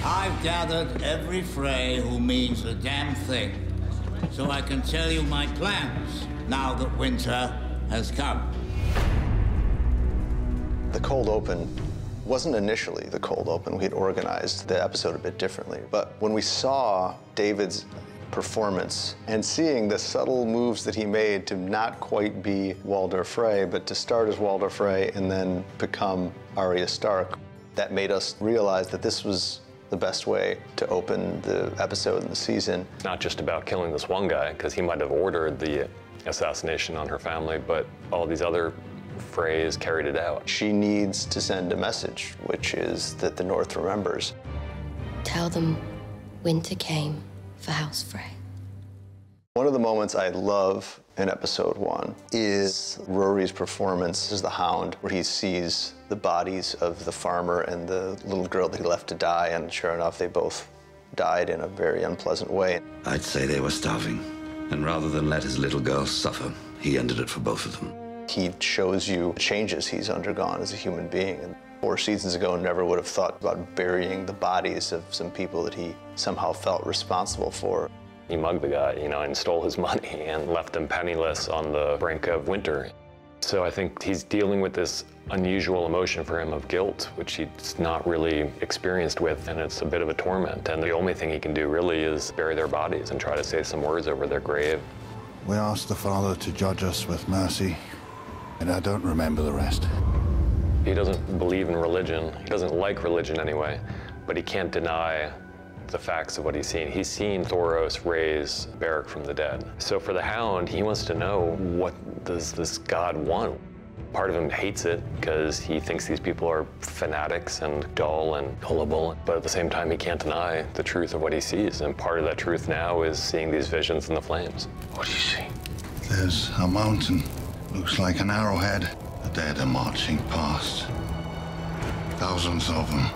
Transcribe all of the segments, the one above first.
I've gathered every Frey who means a damn thing, so I can tell you my plans now that winter has come. The cold open wasn't initially the cold open. We had organized the episode a bit differently. But when we saw David's performance and seeing the subtle moves that he made to not quite be Walder Frey, but to start as Walder Frey and then become Arya Stark, that made us realize that this was the best way to open the episode and the season. It's not just about killing this one guy, because he might have ordered the assassination on her family, but all these other Freys carried it out. She needs to send a message, which is that the North remembers. Tell them winter came for House Frey. One of the moments I love in episode 1 is Rory's performance as the Hound, where he sees the bodies of the farmer and the little girl that he left to die, and sure enough, they both died in a very unpleasant way. I'd say they were starving, and rather than let his little girl suffer, he ended it for both of them. He shows you the changes he's undergone as a human being. And 4 seasons ago, never would have thought about burying the bodies of some people that he somehow felt responsible for. He mugged the guy, and stole his money and left him penniless on the brink of winter. So I think he's dealing with this unusual emotion for him of guilt, which he's not really experienced with, and it's a bit of a torment. And the only thing he can do really is bury their bodies and try to say some words over their grave. We asked the Father to judge us with mercy, and I don't remember the rest. He doesn't believe in religion. He doesn't like religion anyway, but he can't deny the facts of what he's seen. He's seen Thoros raise Beric from the dead. So for the Hound, he wants to know, what does this God want? Part of him hates it because he thinks these people are fanatics and dull and gullible, but at the same time, he can't deny the truth of what he sees. And part of that truth now is seeing these visions in the flames. What do you see? There's a mountain. Looks like an arrowhead. The dead are marching past. Thousands of them.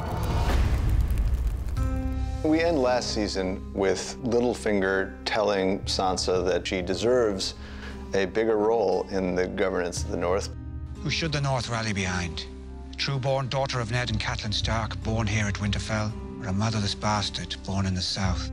We end last season with Littlefinger telling Sansa that she deserves a bigger role in the governance of the North. Who should the North rally behind? A true-born daughter of Ned and Catelyn Stark, born here at Winterfell, or a motherless bastard born in the South?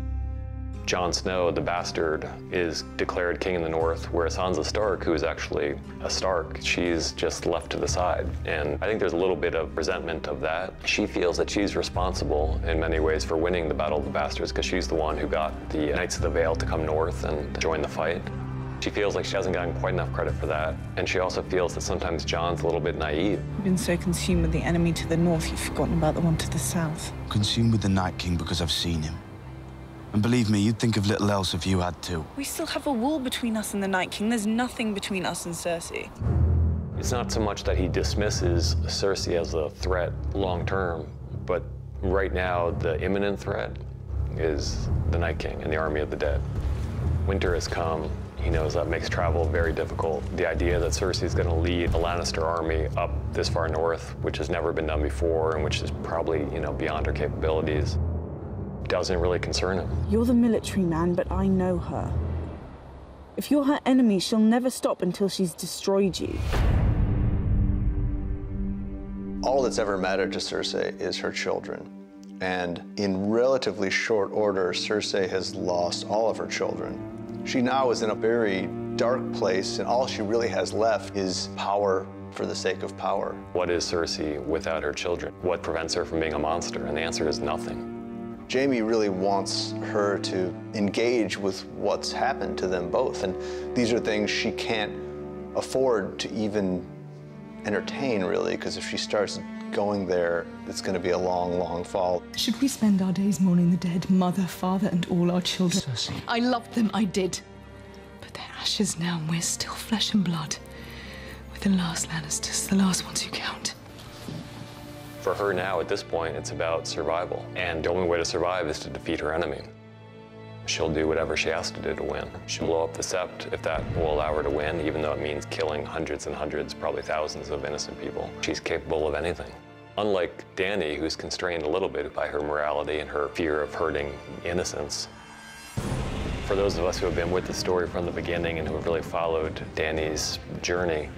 Jon Snow, the bastard, is declared king in the North, whereas Sansa Stark, who is actually a Stark, she's just left to the side. And I think there's a little bit of resentment of that. She feels that she's responsible in many ways for winning the Battle of the Bastards, because she's the one who got the Knights of the Vale to come north and join the fight. She feels like she hasn't gotten quite enough credit for that. And she also feels that sometimes Jon's a little bit naive. You've been so consumed with the enemy to the north, you've forgotten about the one to the south. Consumed with the Night King because I've seen him. And believe me, you'd think of little else if you had to. We still have a wall between us and the Night King. There's nothing between us and Cersei. It's not so much that he dismisses Cersei as a threat long term, but right now the imminent threat is the Night King and the army of the dead. Winter has come. He knows that makes travel very difficult. The idea that Cersei is going to lead a Lannister army up this far north, which has never been done before and which is probably, beyond her capabilities, doesn't really concern him. You're the military man, but I know her. If you're her enemy, she'll never stop until she's destroyed you. All that's ever mattered to Cersei is her children. And in relatively short order, Cersei has lost all of her children. She now is in a very dark place, and all she really has left is power for the sake of power. What is Cersei without her children? What prevents her from being a monster? And the answer is nothing. Jaime really wants her to engage with what's happened to them both, and these are things she can't afford to even entertain, really, because if she starts going there, it's going to be a long, long fall. Should we spend our days mourning the dead, mother, father, and all our children? Cersei. I loved them, I did. But they're ashes now, and we're still flesh and blood. We're the last Lannisters, the last ones who count. For her now, at this point, it's about survival. And the only way to survive is to defeat her enemy. She'll do whatever she has to do to win. She'll blow up the Sept if that will allow her to win, even though it means killing hundreds and hundreds, probably thousands of innocent people. She's capable of anything. Unlike Dany, who's constrained a little bit by her morality and her fear of hurting innocents. For those of us who have been with the story from the beginning and who have really followed Dany's journey,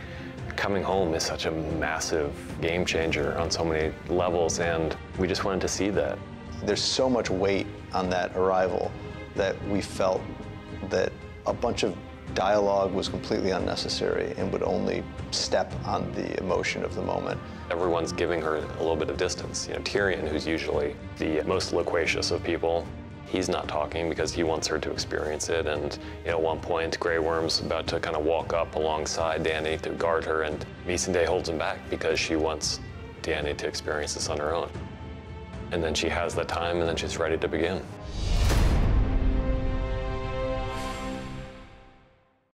coming home is such a massive game changer on so many levels, and we just wanted to see that. There's so much weight on that arrival that we felt that a bunch of dialogue was completely unnecessary and would only step on the emotion of the moment. Everyone's giving her a little bit of distance. You know, Tyrion, who's usually the most loquacious of people, he's not talking because he wants her to experience it. And you know, at one point, Grey Worm's about to kind of walk up alongside Dany to guard her, and Missandei holds him back because she wants Dany to experience this on her own. And then she has that time, and then she's ready to begin.